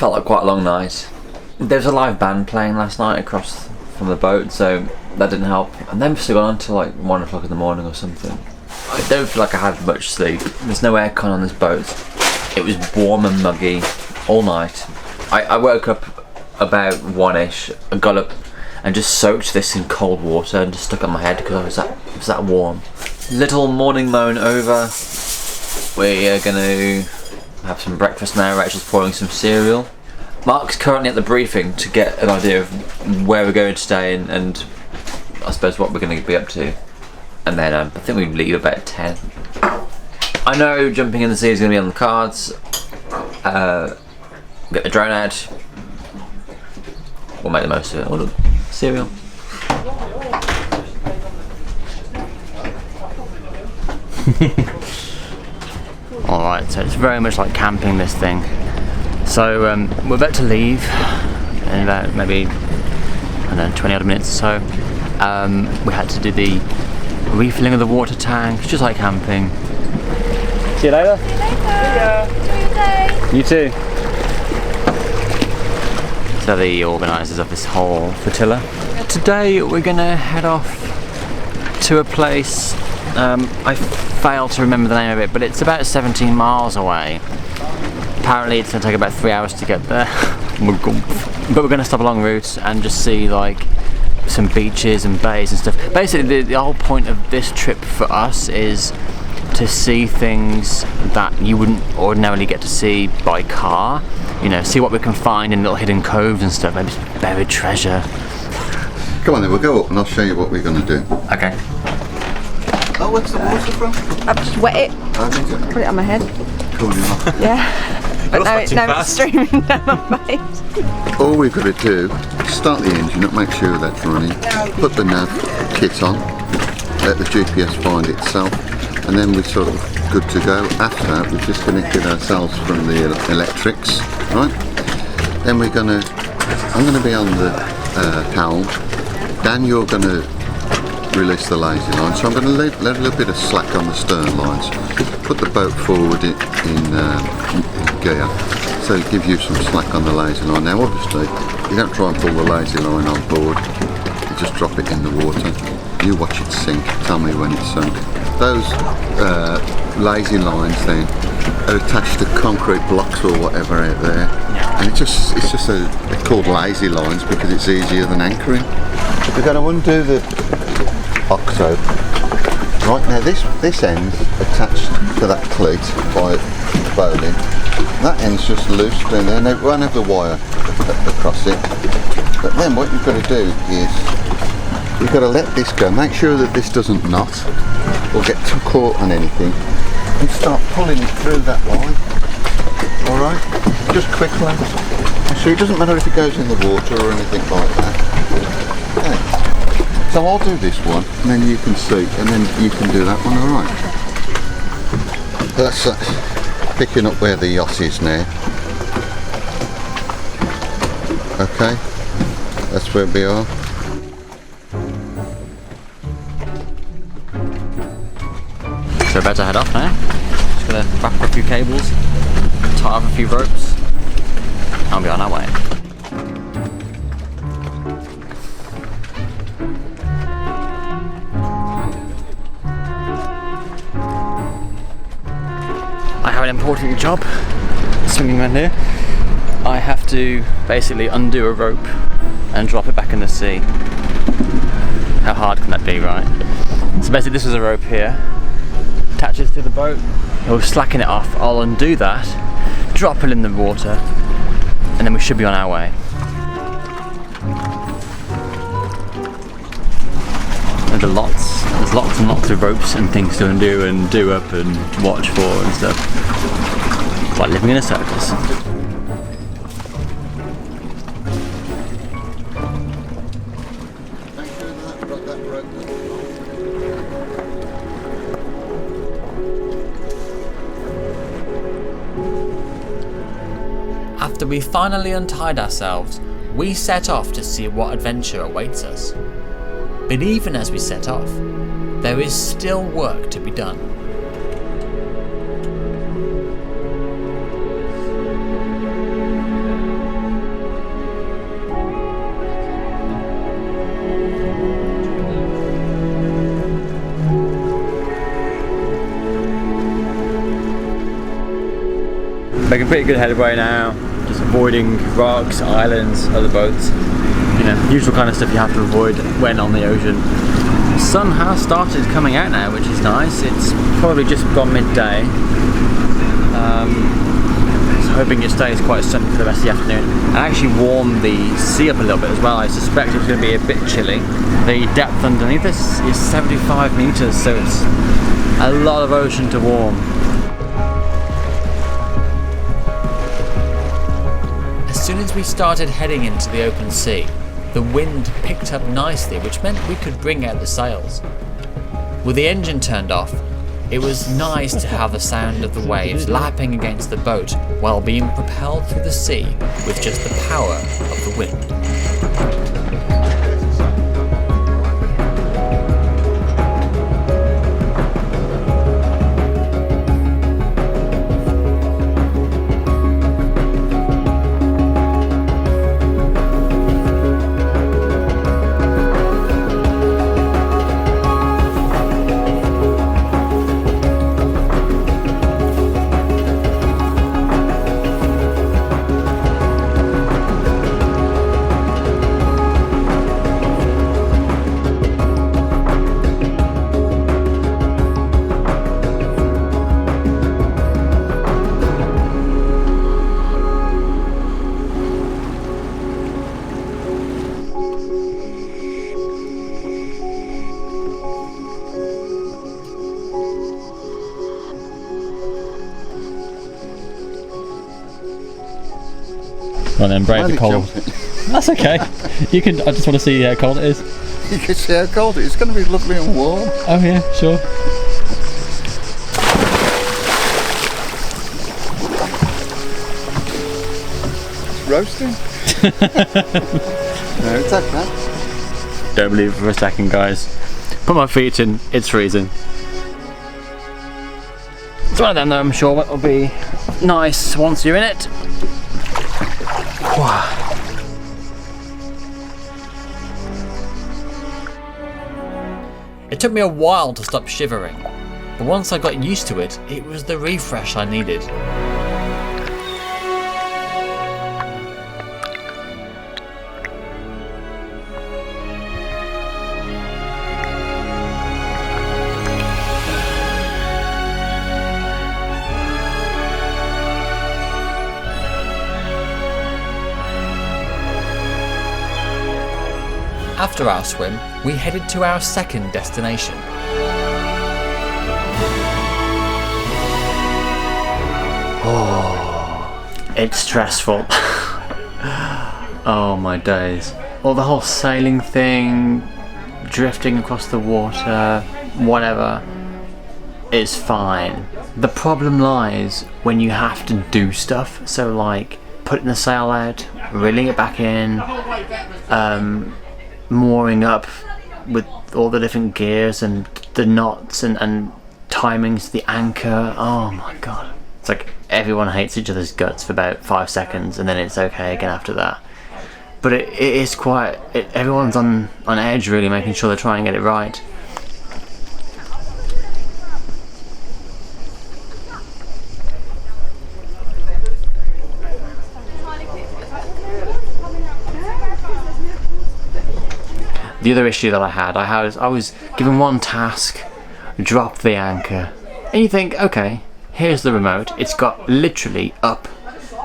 Felt like quite a long night. There was a live band playing last night across from the boat, so that didn't help. And then we still got on till like 1 o'clock in the morning or something. I don't feel like I had much sleep. There's no aircon on this boat. It was warm and muggy all night. I woke up about 1-ish. I got up and just soaked this in cold water and just stuck it on my head because it was that warm. Little morning moan over. We are going to have some breakfast now. Rachel's pouring some cereal. Mark's currently at the briefing to get an idea of where we're going today and I suppose what we're going to be up to. And then I think we leave about 10. I know jumping in the sea is going to be on the cards. Get the drone out. We'll make the most of it. Oh look, cereal. Alright, so it's very much like camping, this thing. So we're about to leave in about maybe, I don't know, 20 odd minutes or so. We had to do the refilling of the water tank, just like camping. See you later. See you later. Enjoy your day. You too. So the organisers of this whole flotilla. Today we're gonna head off to a place, I failed to remember the name of it, but it's about 17 miles away. Apparently it's gonna take about 3 hours to get there. But we're gonna stop along route and just see like some beaches and bays and stuff. Basically the whole point of this trip for us is to see things that you wouldn't ordinarily get to see by car. You know, see what we can find in little hidden coves and stuff, maybe buried treasure. Come on then, we'll go up and I'll show you what we're going to do. Okay. Oh, where's the water from? I've just wet it, Oh, did you? put it on my head. Cool, you off. Yeah. But now it's streaming down my face. All we've got to do is start the engine up, make sure that's running, put the nav kit on, let the GPS find itself, and then we're sort of good to go. After that, we've disconnected ourselves from the electrics, right? Then I'm going to be on the towel. Dan, you're going to release the lazy line, so I'm going to let a little bit of slack on the stern lines. Put the boat forward in gear, so it gives you some slack on the lazy line. Now obviously, you don't try and pull the lazy line on board, you just drop it in the water. You watch it sink, tell me when it's sunk. Those lazy lines then are attached to concrete blocks or whatever out there, and they're called lazy lines because it's easier than anchoring. We're going to undo the OXO. Right now this end's attached to that cleat by bowline. That end's just loose down there. Now it won't have the wire across it. But then what you've got to do is you've got to let this go. Make sure that this doesn't knot or get too caught on anything, and start pulling it through that line. Alright? Just quickly. So it doesn't matter if it goes in the water or anything like that. Okay. So I'll do this one, and then you can see, and then you can do that one, alright? That's picking up where the yacht is now. Okay, that's where we are. So we're about to head off now. Just gonna wrap up a few cables, tie up a few ropes, and we'll be on our way. I have an important job swinging around here. I have to basically undo a rope and drop it back in the sea. How hard can that be, right? So basically this is a rope here, attaches to the boat, we'll slacken it off, I'll undo that, drop it in the water, and then we should be on our way. There's lots and lots of ropes and things to undo and do up and watch for and stuff. It's like living in a circus. After we finally untied ourselves, we set off to see what adventure awaits us. But even as we set off, there is still work to be done. Making pretty good headway now, just avoiding rocks, islands, other boats. You know, usual kind of stuff you have to avoid when on the ocean. The sun has started coming out now, which is nice. It's probably just gone midday. So hoping it stays quite sunny for the rest of the afternoon. And actually warm the sea up a little bit as well. I suspect it's going to be a bit chilly. The depth underneath this is 75 meters, so it's a lot of ocean to warm. As soon as we started heading into the open sea, the wind picked up nicely, which meant we could bring out the sails. With the engine turned off, it was nice to have the sound of the waves lapping against the boat while being propelled through the sea with just the power of the wind. Well then, brave the cold. That's okay. You can. I just want to see how cold it is. You can see how cold it is. It's going to be lovely and warm. Oh yeah, sure. It's roasting. No, it's okay. Don't believe it for a second, guys. Put my feet in. It's freezing. It's one of them, though. I'm sure it'll be nice once you're in it. It took me a while to stop shivering, but once I got used to it, it was the refresh I needed. After our swim, we headed to our second destination. Oh, it's stressful. Oh my days. Well, the whole sailing thing, drifting across the water, whatever, is fine. The problem lies when you have to do stuff, so like putting the sail out, reeling it back in, mooring up with all the different gears and the knots and timings, the anchor. Oh my god. It's like everyone hates each other's guts for about 5 seconds and then it's okay again after that. But it is quite, everyone's on edge really, making sure they try and get it right. The other issue that I was given one task, drop the anchor, and you think, okay, here's the remote, it's got literally up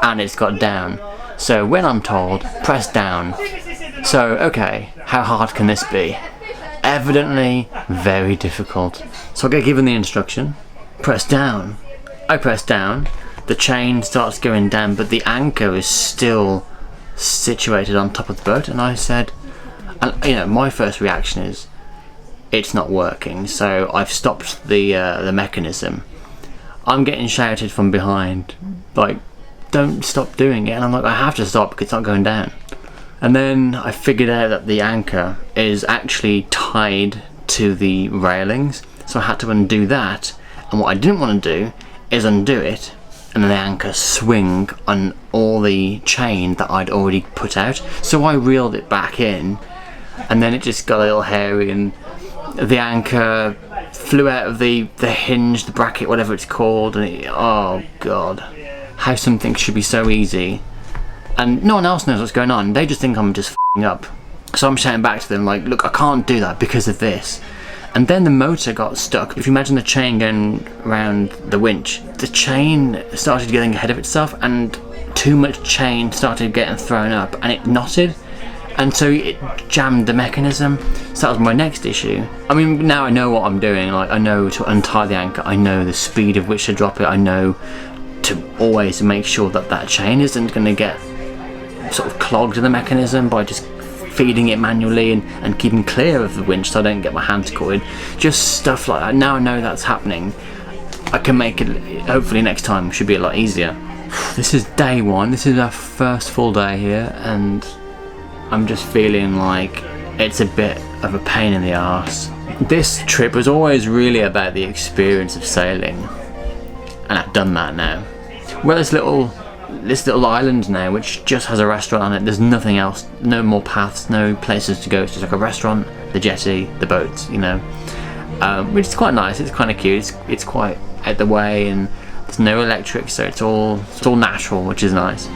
and it's got down, so when I'm told, press down, so okay, how hard can this be? Evidently very difficult. So I get given the instruction, press down. I press down, the chain starts going down, but the anchor is still situated on top of the boat, and I said, and you know, my first reaction is it's not working, so I've stopped the mechanism. I'm getting shouted from behind like, don't stop doing it, and I'm like, I have to stop because it's not going down. And then I figured out that the anchor is actually tied to the railings, so I had to undo that, and what I didn't want to do is undo it and then the anchor swing on all the chain that I'd already put out, so I reeled it back in, and then it just got a little hairy and the anchor flew out of the hinge, the bracket, whatever it's called, and oh god, how something should be so easy, and no one else knows what's going on. They just think I'm just f***ing up. So I'm shouting back to them like, look, I can't do that because of this. And then the motor got stuck. If you imagine the chain going around the winch, the chain started getting ahead of itself, and too much chain started getting thrown up, and it knotted, and so it jammed the mechanism. So that was my next issue. I mean, now I know what I'm doing. Like, I know to untie the anchor, I know the speed of which to drop it, I know to always make sure that that chain isn't going to get sort of clogged in the mechanism by just feeding it manually and keeping clear of the winch so I don't get my hands caught in. Just stuff like that. Now I know that's happening, I can make it, hopefully next time should be a lot easier. This is day one, this is our first full day here, and I'm just feeling like it's a bit of a pain in the arse. This trip was always really about the experience of sailing, and I've done that now. We're this little island now which just has a restaurant on it. There's nothing else, no more paths, no places to go. It's just like a restaurant, the jetty, the boats, you know, which is quite nice. It's kind of cute. It's quite out the way, and there's no electric, so it's all natural, which is nice.